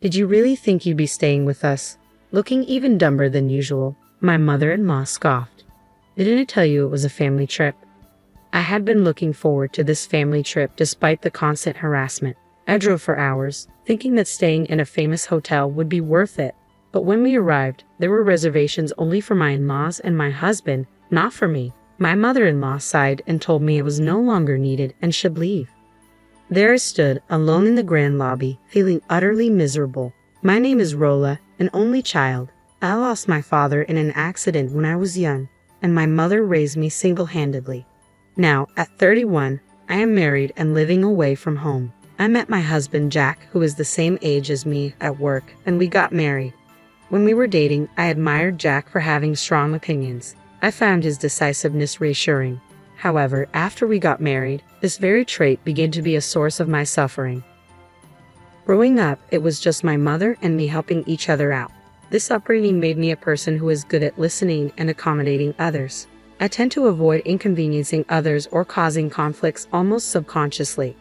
Did you really think you'd be staying with us? Looking even dumber than usual, my mother-in-law scoffed. Didn't I tell you it was a family trip? I had been looking forward to this family trip despite the constant harassment. I drove for hours, thinking that staying in a famous hotel would be worth it. But when we arrived, there were reservations only for my in-laws and my husband, not for me. My mother-in-law sighed and told me it was no longer needed and should leave. There I stood, alone in the grand lobby, feeling utterly miserable. My name is Rola, an only child. I lost my father in an accident when I was young, and my mother raised me single-handedly. Now, at 31, I am married and living away from home. I met my husband Jack, who is the same age as me, at work, and we got married. When we were dating, I admired Jack for having strong opinions. I found his decisiveness reassuring. However, after we got married, this very trait began to be a source of my suffering. Growing up, it was just my mother and me helping each other out. This upbringing made me a person who is good at listening and accommodating others. I tend to avoid inconveniencing others or causing conflicts almost subconsciously.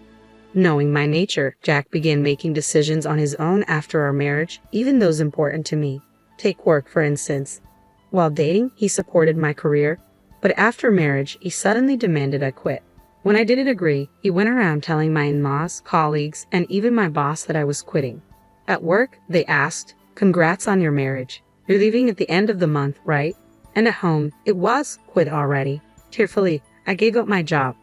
Knowing my nature, Jack began making decisions on his own after our marriage, even those important to me. Take work, for instance. While dating, he supported my career, but after marriage, he suddenly demanded I quit. When I didn't agree, he went around telling my in-laws, colleagues, and even my boss that I was quitting. At work, they asked, "Congrats on your marriage. You're leaving at the end of the month, right?" And at home, it was quit already. Tearfully, I gave up my job.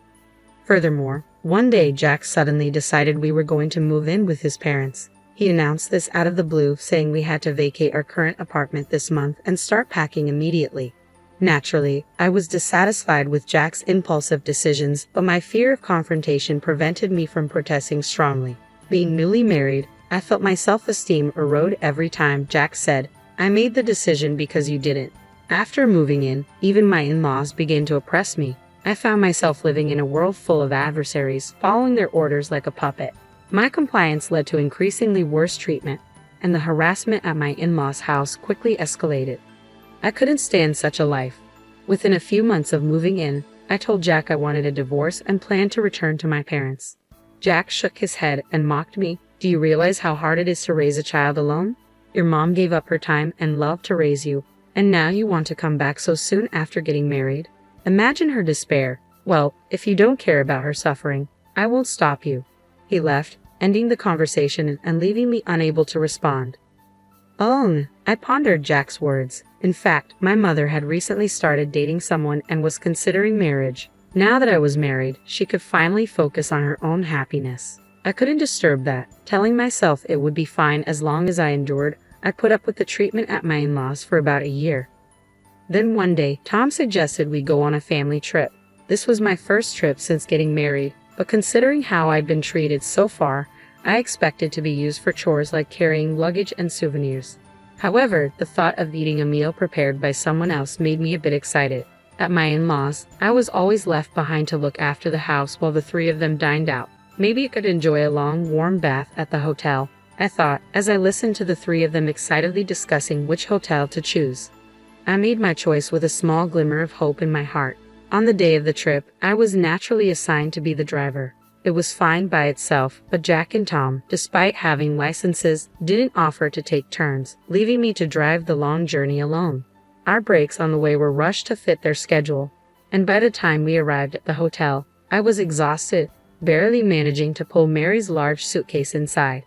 Furthermore, one day Jack suddenly decided we were going to move in with his parents. He announced this out of the blue, saying we had to vacate our current apartment this month and start packing immediately. Naturally, I was dissatisfied with Jack's impulsive decisions, but my fear of confrontation prevented me from protesting strongly. Being newly married, I felt my self-esteem erode every time Jack said, "I made the decision because you didn't." After moving in, even my in-laws began to oppress me. I found myself living in a world full of adversaries, following their orders like a puppet. My compliance led to increasingly worse treatment, and the harassment at my in-laws' house quickly escalated. I couldn't stand such a life. Within a few months of moving in, I told Jack I wanted a divorce and planned to return to my parents. Jack shook his head and mocked me. "Do you realize how hard it is to raise a child alone? Your mom gave up her time and love to raise you, and now you want to come back so soon after getting married? Imagine her despair. Well, if you don't care about her suffering, I won't stop you." He left, ending the conversation and leaving me unable to respond. Alone, I pondered Jack's words. In fact, my mother had recently started dating someone and was considering marriage. Now that I was married, she could finally focus on her own happiness. I couldn't disturb that, telling myself it would be fine as long as I endured. I put up with the treatment at my in-laws for about a year. Then one day, Tom suggested we go on a family trip. This was my first trip since getting married, but considering how I'd been treated so far, I expected to be used for chores like carrying luggage and souvenirs. However, the thought of eating a meal prepared by someone else made me a bit excited. At my in-laws, I was always left behind to look after the house while the three of them dined out. Maybe I could enjoy a long, warm bath at the hotel, I thought, as I listened to the three of them excitedly discussing which hotel to choose. I made my choice with a small glimmer of hope in my heart. On the day of the trip, I was naturally assigned to be the driver. It was fine by itself, but Jack and Tom, despite having licenses, didn't offer to take turns, leaving me to drive the long journey alone. Our breaks on the way were rushed to fit their schedule, and by the time we arrived at the hotel, I was exhausted, barely managing to pull Mary's large suitcase inside.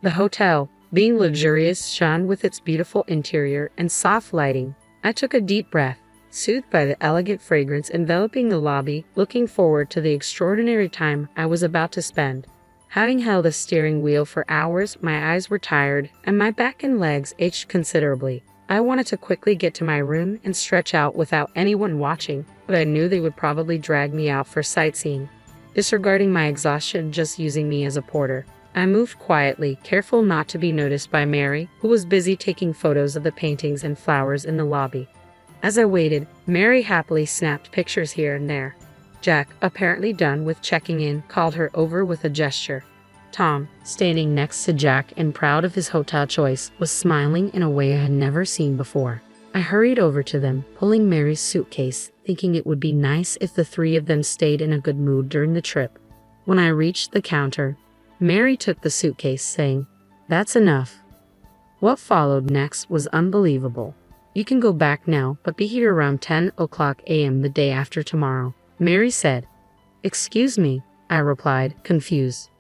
The hotel, being luxurious, shone with its beautiful interior and soft lighting. I took a deep breath, soothed by the elegant fragrance enveloping the lobby, looking forward to the extraordinary time I was about to spend. Having held a steering wheel for hours, my eyes were tired, and my back and legs ached considerably. I wanted to quickly get to my room and stretch out without anyone watching, but I knew they would probably drag me out for sightseeing, disregarding my exhaustion, just using me as a porter. I moved quietly, careful not to be noticed by Mary, who was busy taking photos of the paintings and flowers in the lobby. As I waited, Mary happily snapped pictures here and there. Jack, apparently done with checking in, called her over with a gesture. Tom, standing next to Jack and proud of his hotel choice, was smiling in a way I had never seen before. I hurried over to them, pulling Mary's suitcase, thinking it would be nice if the three of them stayed in a good mood during the trip. When I reached the counter, Mary took the suitcase, saying, "That's enough. What followed next was unbelievable. You can go back now, but be here around 10 o'clock a.m. the day after tomorrow, Mary said. Excuse me, I replied, confused.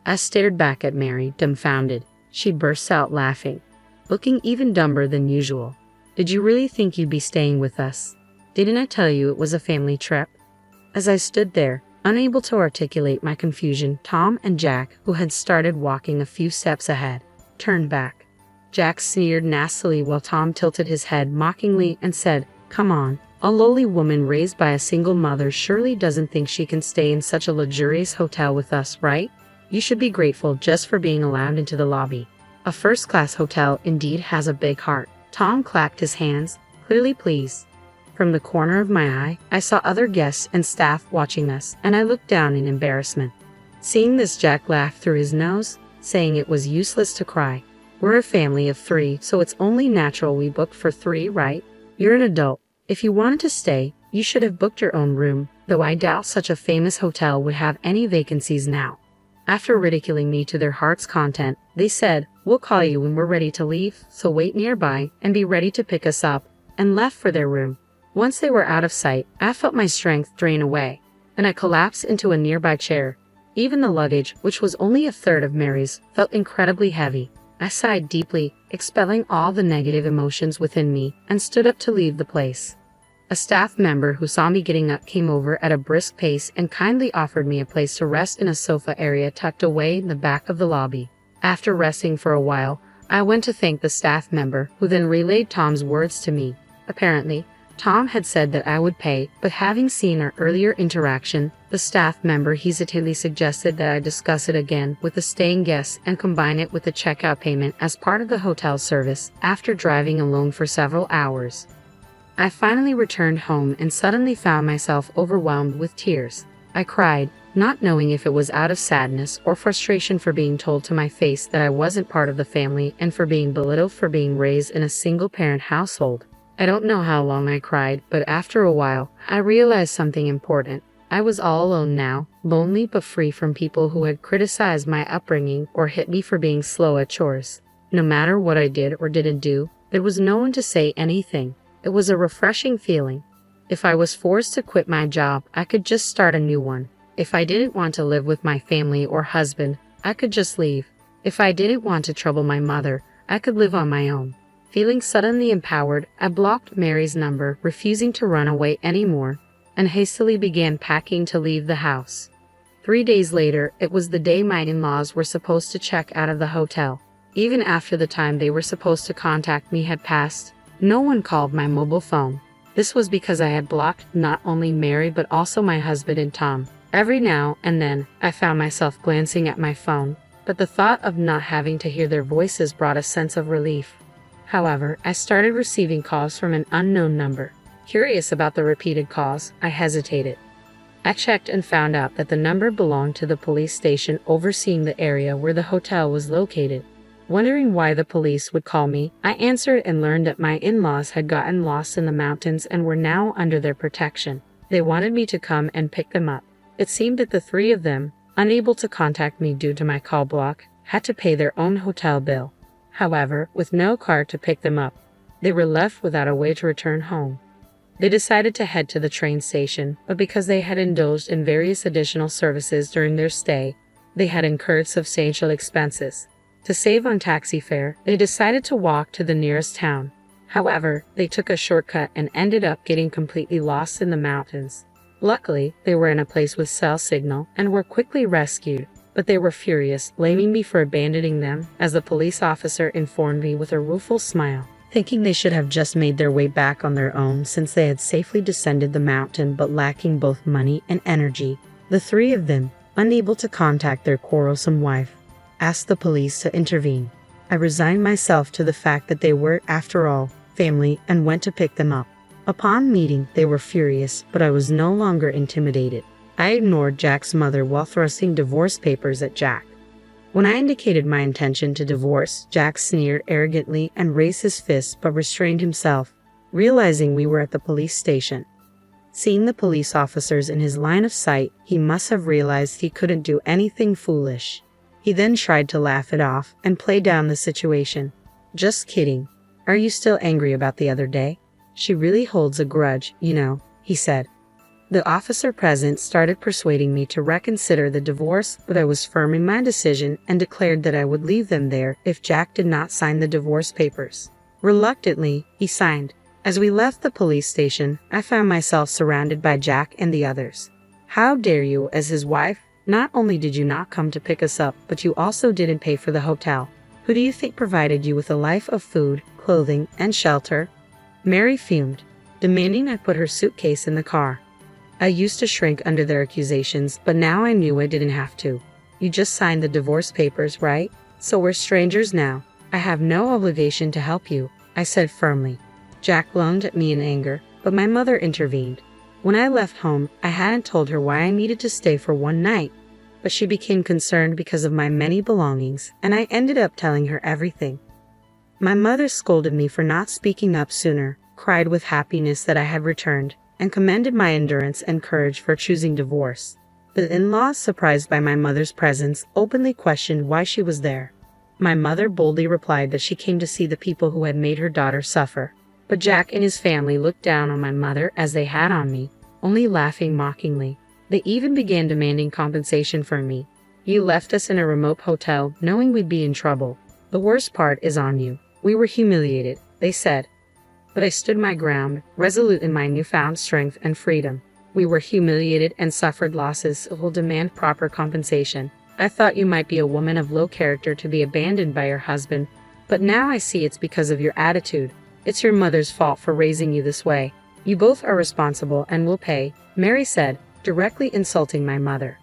I stared back at Mary, dumbfounded. She burst out laughing, looking even dumber than usual. Did you really think you'd be staying with us? Didn't I tell you it was a family trip? As I stood there, unable to articulate my confusion, Tom and Jack, who had started walking a few steps ahead, turned back. Jack sneered nastily while Tom tilted his head mockingly and said, "Come on, a lowly woman raised by a single mother surely doesn't think she can stay in such a luxurious hotel with us, right? You should be grateful just for being allowed into the lobby. A first-class hotel indeed has a big heart." Tom clapped his hands, clearly pleased. From the corner of my eye, I saw other guests and staff watching us, and I looked down in embarrassment. Seeing this, Jack laughed through his nose, saying it was useless to cry. "We're a family of 3, so it's only natural we booked for 3, right? You're an adult. If you wanted to stay, you should have booked your own room, though I doubt such a famous hotel would have any vacancies now." After ridiculing me to their heart's content, they said, "We'll call you when we're ready to leave, so wait nearby and be ready to pick us up," and left for their room. Once they were out of sight, I felt my strength drain away, and I collapsed into a nearby chair. Even the luggage, which was only a third of Mary's, felt incredibly heavy. I sighed deeply, expelling all the negative emotions within me, and stood up to leave the place. A staff member who saw me getting up came over at a brisk pace and kindly offered me a place to rest in a sofa area tucked away in the back of the lobby. After resting for a while, I went to thank the staff member, who then relayed Tom's words to me. Apparently, Tom had said that I would pay, but having seen our earlier interaction, the staff member hesitantly suggested that I discuss it again with the staying guests and combine it with the checkout payment as part of the hotel service. After driving alone for several hours, I finally returned home and suddenly found myself overwhelmed with tears. I cried, not knowing if it was out of sadness or frustration for being told to my face that I wasn't part of the family and for being belittled for being raised in a single-parent household. I don't know how long I cried, but after a while, I realized something important. I was all alone now, lonely but free from people who had criticized my upbringing or hit me for being slow at chores. No matter what I did or didn't do, there was no one to say anything. It was a refreshing feeling. If I was forced to quit my job, I could just start a new one. If I didn't want to live with my family or husband, I could just leave. If I didn't want to trouble my mother, I could live on my own. Feeling suddenly empowered, I blocked Mary's number, refusing to run away anymore, and hastily began packing to leave the house. 3 days later, it was the day my in-laws were supposed to check out of the hotel. Even after the time they were supposed to contact me had passed, no one called my mobile phone. This was because I had blocked not only Mary but also my husband and Tom. Every now and then, I found myself glancing at my phone, but the thought of not having to hear their voices brought a sense of relief. However, I started receiving calls from an unknown number. Curious about the repeated calls, I hesitated. I checked and found out that the number belonged to the police station overseeing the area where the hotel was located. Wondering why the police would call me, I answered and learned that my in-laws had gotten lost in the mountains and were now under their protection. They wanted me to come and pick them up. It seemed that the 3 of them, unable to contact me due to my call block, had to pay their own hotel bill. However, with no car to pick them up, they were left without a way to return home. They decided to head to the train station, but because they had indulged in various additional services during their stay, they had incurred substantial expenses. To save on taxi fare, they decided to walk to the nearest town. However, they took a shortcut and ended up getting completely lost in the mountains. Luckily, they were in a place with cell signal and were quickly rescued. But they were furious, blaming me for abandoning them, as the police officer informed me with a rueful smile, thinking they should have just made their way back on their own since they had safely descended the mountain but lacking both money and energy. The 3 of them, unable to contact their quarrelsome wife, asked the police to intervene. I resigned myself to the fact that they were, after all, family and went to pick them up. Upon meeting, they were furious, but I was no longer intimidated. I ignored Jack's mother while thrusting divorce papers at Jack. When I indicated my intention to divorce, Jack sneered arrogantly and raised his fist but restrained himself, realizing we were at the police station. Seeing the police officers in his line of sight, he must have realized he couldn't do anything foolish. He then tried to laugh it off and play down the situation. Just kidding. Are you still angry about the other day? She really holds a grudge, you know, he said. The officer present started persuading me to reconsider the divorce, but I was firm in my decision and declared that I would leave them there if Jack did not sign the divorce papers. Reluctantly, he signed. As we left the police station, I found myself surrounded by Jack and the others. How dare you, as his wife? Not only did you not come to pick us up, but you also didn't pay for the hotel. Who do you think provided you with a life of food, clothing, and shelter? Mary fumed, demanding I put her suitcase in the car. I used to shrink under their accusations, but now I knew I didn't have to. You just signed the divorce papers, right? So we're strangers now. I have no obligation to help you, I said firmly. Jack lunged at me in anger, but my mother intervened. When I left home, I hadn't told her why I needed to stay for one night, but she became concerned because of my many belongings, and I ended up telling her everything. My mother scolded me for not speaking up sooner, cried with happiness that I had returned, and commended my endurance and courage for choosing divorce. The in-laws, surprised by my mother's presence, openly questioned why she was there. My mother boldly replied that she came to see the people who had made her daughter suffer. But Jack and his family looked down on my mother as they had on me, only laughing mockingly. They even began demanding compensation from me. You left us in a remote hotel, knowing we'd be in trouble. The worst part is on you. We were humiliated, they said. But I stood my ground, resolute in my newfound strength and freedom. We were humiliated and suffered losses, so we'll demand proper compensation. I thought you might be a woman of low character to be abandoned by your husband, but now I see it's because of your attitude. It's your mother's fault for raising you this way. You both are responsible and will pay, Mary said, directly insulting my mother.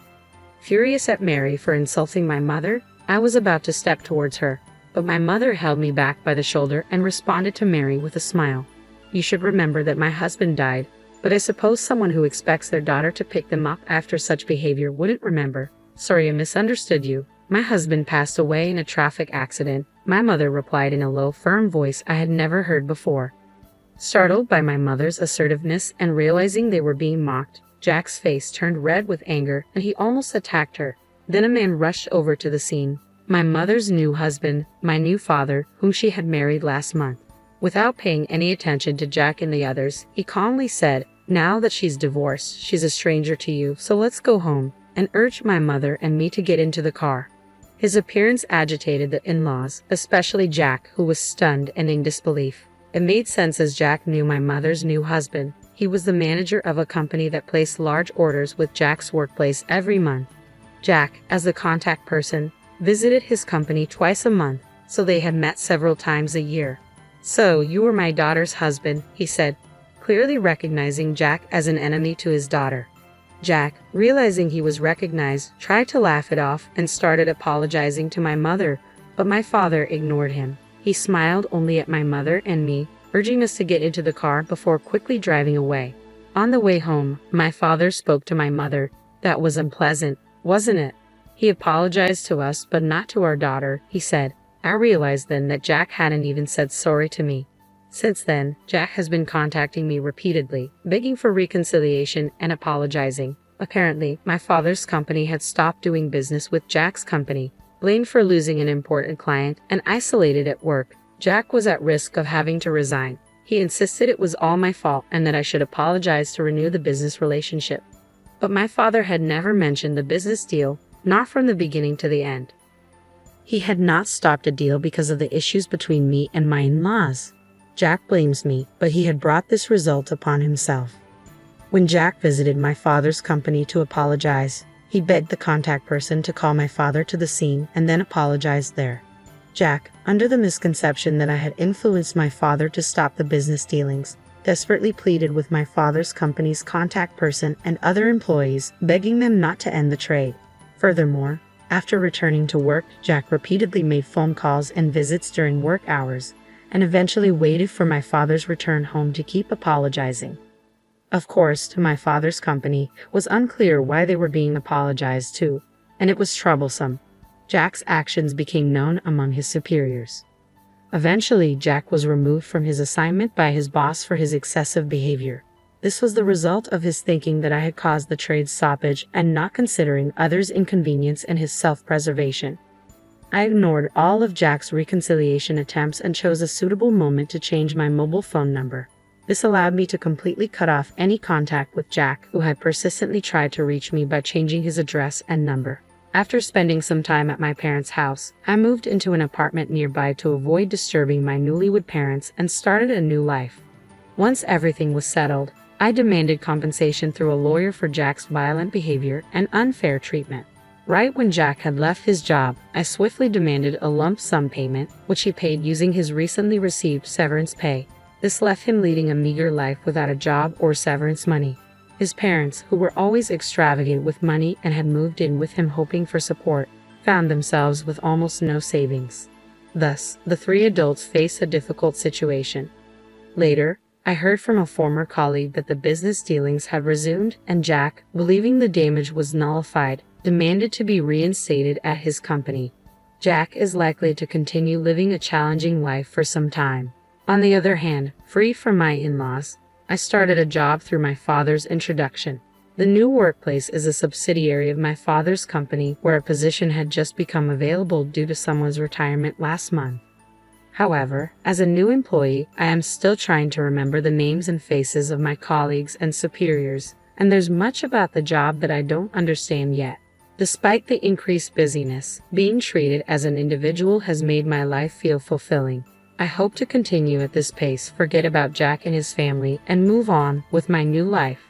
Furious at Mary for insulting my mother, I was about to step towards her, but my mother held me back by the shoulder and responded to Mary with a smile. You should remember that my husband died, but I suppose someone who expects their daughter to pick them up after such behavior wouldn't remember. Sorry, I misunderstood you. My husband passed away in a traffic accident, my mother replied in a low, firm voice I had never heard before. Startled by my mother's assertiveness and realizing they were being mocked, Jack's face turned red with anger and he almost attacked her. Then a man rushed over to the scene. My mother's new husband, my new father, whom she had married last month. Without paying any attention to Jack and the others, he calmly said, "Now that she's divorced, she's a stranger to you, so let's go home," and urged my mother and me to get into the car. His appearance agitated the in-laws, especially Jack, who was stunned and in disbelief. It made sense as Jack knew my mother's new husband. He was the manager of a company that placed large orders with Jack's workplace every month. Jack, as the contact person, visited his company twice a month, so they had met several times a year. "So, you were my daughter's husband," he said, clearly recognizing Jack as an enemy to his daughter. Jack, realizing he was recognized, tried to laugh it off and started apologizing to my mother, but my father ignored him. He smiled only at my mother and me, urging us to get into the car before quickly driving away. On the way home, my father spoke to my mother. "That was unpleasant, wasn't it? He apologized to us, but not to our daughter," he said. I realized then that Jack hadn't even said sorry to me. Since then, Jack has been contacting me repeatedly, begging for reconciliation and apologizing. Apparently, my father's company had stopped doing business with Jack's company, blamed for losing an important client, and isolated at work. Jack was at risk of having to resign. He insisted it was all my fault and that I should apologize to renew the business relationship. But my father had never mentioned the business deal, not from the beginning to the end. He had not stopped a deal because of the issues between me and my in-laws. Jack blames me, but he had brought this result upon himself. When Jack visited my father's company to apologize, he begged the contact person to call my father to the scene and then apologized there. Jack, under the misconception that I had influenced my father to stop the business dealings, desperately pleaded with my father's company's contact person and other employees, begging them not to end the trade. Furthermore, after returning to work, Jack repeatedly made phone calls and visits during work hours, and eventually waited for my father's return home to keep apologizing. Of course, to my father's company, it was unclear why they were being apologized to, and it was troublesome. Jack's actions became known among his superiors. Eventually, Jack was removed from his assignment by his boss for his excessive behavior. This was the result of his thinking that I had caused the trade stoppage and not considering others' inconvenience and his self-preservation. I ignored all of Jack's reconciliation attempts and chose a suitable moment to change my mobile phone number. This allowed me to completely cut off any contact with Jack, who had persistently tried to reach me by changing his address and number. After spending some time at my parents' house, I moved into an apartment nearby to avoid disturbing my newlywed parents and started a new life. Once everything was settled, I demanded compensation through a lawyer for Jack's violent behavior and unfair treatment. Right when Jack had left his job, I swiftly demanded a lump sum payment, which he paid using his recently received severance pay. This left him leading a meager life without a job or severance money. His parents, who were always extravagant with money and had moved in with him hoping for support, found themselves with almost no savings. Thus, the three adults faced a difficult situation. Later, I heard from a former colleague that the business dealings had resumed, and Jack, believing the damage was nullified, demanded to be reinstated at his company. Jack is likely to continue living a challenging life for some time. On the other hand, free from my in-laws, I started a job through my father's introduction. The new workplace is a subsidiary of my father's company where a position had just become available due to someone's retirement last month. However, as a new employee, I am still trying to remember the names and faces of my colleagues and superiors, and there's much about the job that I don't understand yet. Despite the increased busyness, being treated as an individual has made my life feel fulfilling. I hope to continue at this pace, forget about Jack and his family, and move on with my new life.